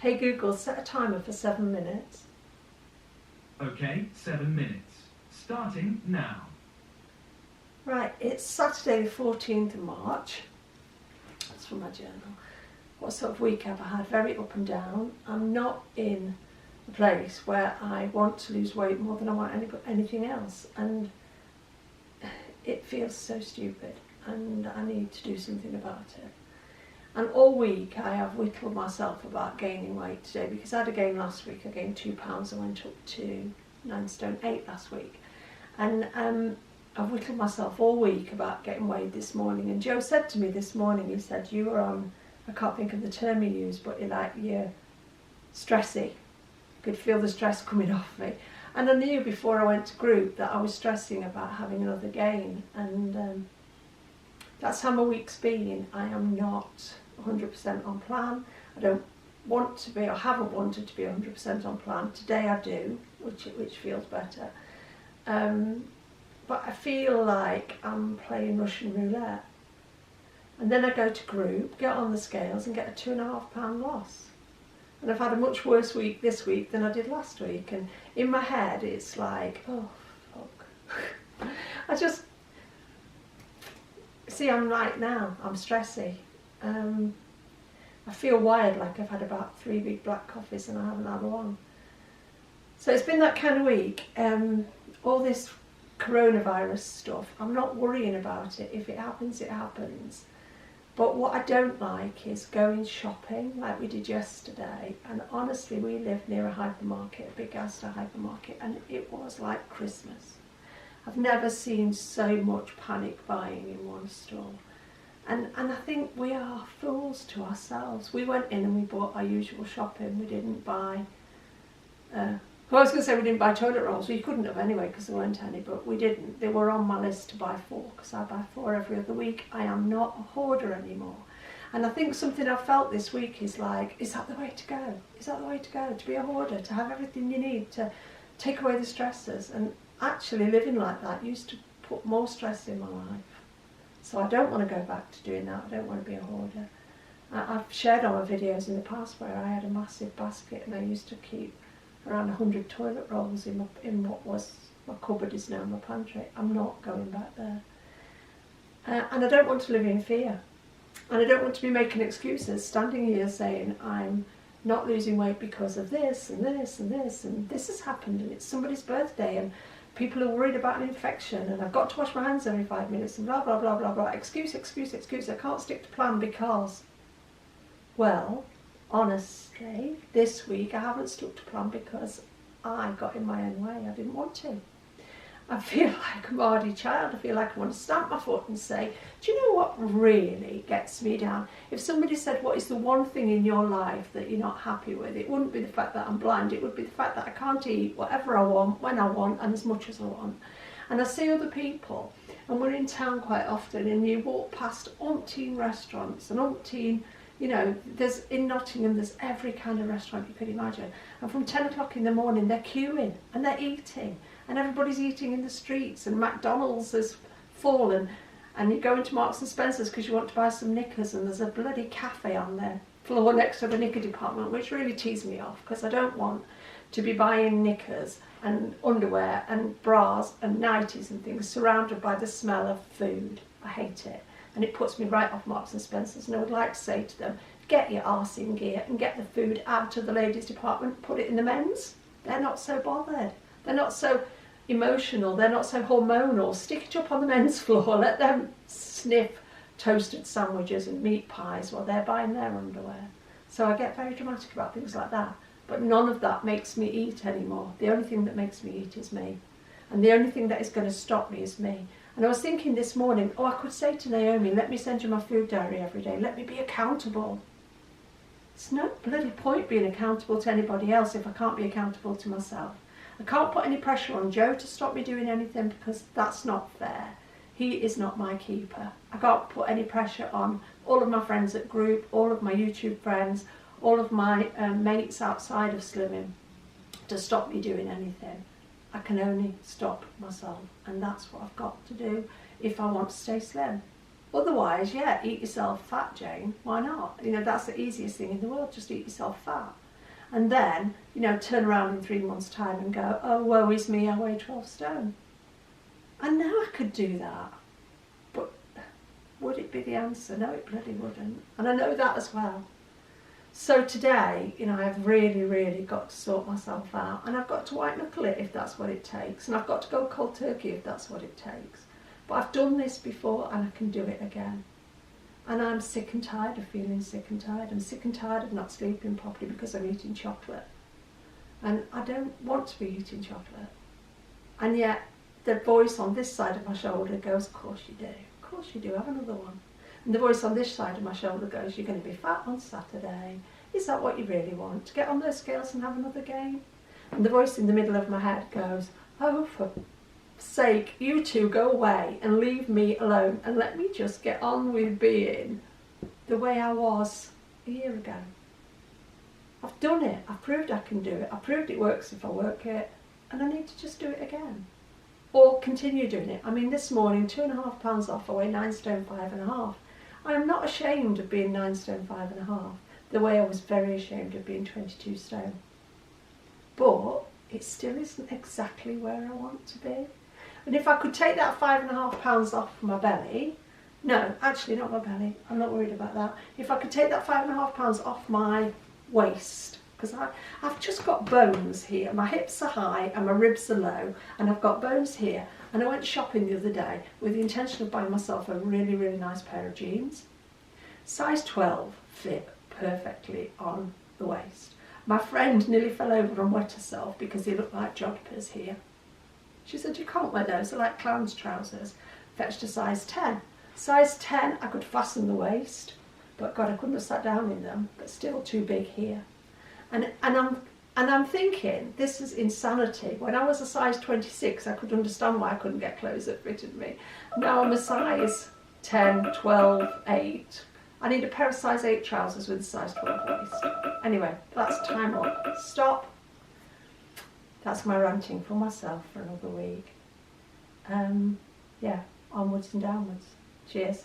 Hey Google, set a timer for 7 minutes. Okay, 7 minutes. Starting now. Right, it's Saturday the 14th of March. That's from my journal. What sort of week have I had? Very up and down. I'm not in a place where I want to lose weight more than I want anything else. And it feels so stupid. And I need to do something about it. And all week I have whittled myself about gaining weight today, because I had a gain last week. I gained 2 pounds and went up to 9 stone 8 last week. And I've whittled myself all week about getting weighed this morning. And Joe said to me this morning, he said, you were on, I can't think of the term he used, but you're stressy. I could feel the stress coming off me. And I knew before I went to group that I was stressing about having another gain. And that's how my week's been. I am not 100% on plan. I don't want to be, or haven't wanted to be 100% on plan. Today I do, which feels better. But I feel like I'm playing Russian roulette. And then I go to group, get on the scales and get a 2.5 pound loss. And I've had a much worse week this week than I did last week. And in my head it's like, oh fuck. I just, see, I'm right now, I'm stressy. I feel wired, like I've had about 3 big black coffees and I haven't had one. So it's been that kind of week. All this coronavirus stuff, I'm not worrying about it. If it happens, it happens. But what I don't like is going shopping like we did yesterday. And honestly, we live near a hypermarket, a big Asda hypermarket, and it was like Christmas. I've never seen so much panic buying in one store. And I think we are fools to ourselves. We went in and we bought our usual shopping. We didn't buy, I was going to say we didn't buy toilet rolls. We couldn't have anyway because there weren't any, but we didn't. They were on my list to buy 4 because I buy 4 every other week. I am not a hoarder anymore. And I think something I've felt this week is like, is that the way to go? Is that the way to go? To be a hoarder, to have everything you need, to take away the stresses. And actually living like that used to put more stress in my life. So I don't want to go back to doing that. I don't want to be a hoarder. I've shared on my videos in the past where I had a massive basket and I used to keep around 100 toilet rolls in what was my cupboard is now my pantry. I'm not going back there. And I don't want to live in fear. And I don't want to be making excuses, standing here saying I'm not losing weight because of this and this and this and this has happened and it's somebody's birthday and people are worried about an infection and I've got to wash my hands every 5 minutes and blah, blah, blah, blah, blah. Excuse, excuse, excuse. I can't stick to plan because, well, honestly, this week I haven't stuck to plan because I got in my own way. I didn't want to. I feel like a mardy child. I feel like I want to stamp my foot and say, do you know what really gets me down? If somebody said, what is the one thing in your life that you're not happy with? It wouldn't be the fact that I'm blind. It would be the fact that I can't eat whatever I want, when I want, and as much as I want. And I see other people, and we're in town quite often, and you walk past umpteen restaurants and umpteen, you know, there's in Nottingham, there's every kind of restaurant you could imagine. And from 10 o'clock in the morning, they're queuing and they're eating. And everybody's eating in the streets, and McDonald's is full, and you go into Marks and Spencer's because you want to buy some knickers, and there's a bloody cafe on the floor next to the knicker department, which really teased me off because I don't want to be buying knickers and underwear and bras and nighties and things surrounded by the smell of food. I hate it, and it puts me right off Marks and Spencer's. And I would like to say to them, get your arse in gear and get the food out of the ladies department, put it in the men's. They're not so bothered. They're not so emotional, they're not so hormonal. Stick it up on the men's floor, let them sniff toasted sandwiches and meat pies while they're buying their underwear. So I get very dramatic about things like that, but none of that makes me eat anymore. The only thing that makes me eat is me, and the only thing that is going to stop me is me. And I was thinking this morning, oh, I could say to Naomi, let me send you my food diary every day, let me be accountable. It's no bloody point being accountable to anybody else if I can't be accountable to myself. I can't put any pressure on Joe to stop me doing anything because that's not fair. He is not my keeper. I can't put any pressure on all of my friends at group, all of my YouTube friends, all of my mates outside of slimming to stop me doing anything. I can only stop myself, and that's what I've got to do if I want to stay slim. Otherwise, yeah, eat yourself fat, Jane. Why not? You know, that's the easiest thing in the world, just eat yourself fat. and then, you know, turn around in 3 months' time and go, oh, woe is me, I weigh 12 stone. I know I could do that, but would it be the answer? No, it bloody wouldn't. And I know that as well. So today, you know, I've really, really got to sort myself out, and I've got to white knuckle it if that's what it takes, and I've got to go cold turkey if that's what it takes. But I've done this before and I can do it again. And I'm sick and tired of feeling sick and tired. I'm sick and tired of not sleeping properly because I'm eating chocolate. And I don't want to be eating chocolate. And yet the voice on this side of my shoulder goes, of course you do. Of course you do, have another one. And the voice on this side of my shoulder goes, you're going to be fat on Saturday. Is that what you really want? To get on those scales and have another game? And the voice in the middle of my head goes, oh, for sake, you two go away and leave me alone and let me just get on with being the way I was a year ago. I've done it. I've proved I can do it. I proved it works if I work it, and I need to just do it again. Or continue doing it. I mean, this morning, 2.5 pounds off, I weigh 9 stone 5.5. I am not ashamed of being 9 stone 5.5, the way I was very ashamed of being 22 stone. But it still isn't exactly where I want to be. And if I could take that 5.5 pounds off my belly, no, actually not my belly, I'm not worried about that. If I could take that 5.5 pounds off my waist, because I've just got bones here, my hips are high and my ribs are low, and I've got bones here. And I went shopping the other day with the intention of buying myself a really, really nice pair of jeans. Size 12 fit perfectly on the waist. My friend nearly fell over and wet herself because they looked like jodhpurs here. She said, you can't wear those, they're like clown's trousers. Fetched a size 10. Size 10, I could fasten the waist, but God, I couldn't have sat down in them, but still too big here. And I'm thinking, this is insanity. When I was a size 26, I could understand why I couldn't get clothes that fitted me. Now I'm a size 10, 12, 8. I need a pair of size 8 trousers with a size 12 waist. Anyway, that's time up. Stop. That's my ranting for myself for another week. Yeah, onwards and downwards. Cheers.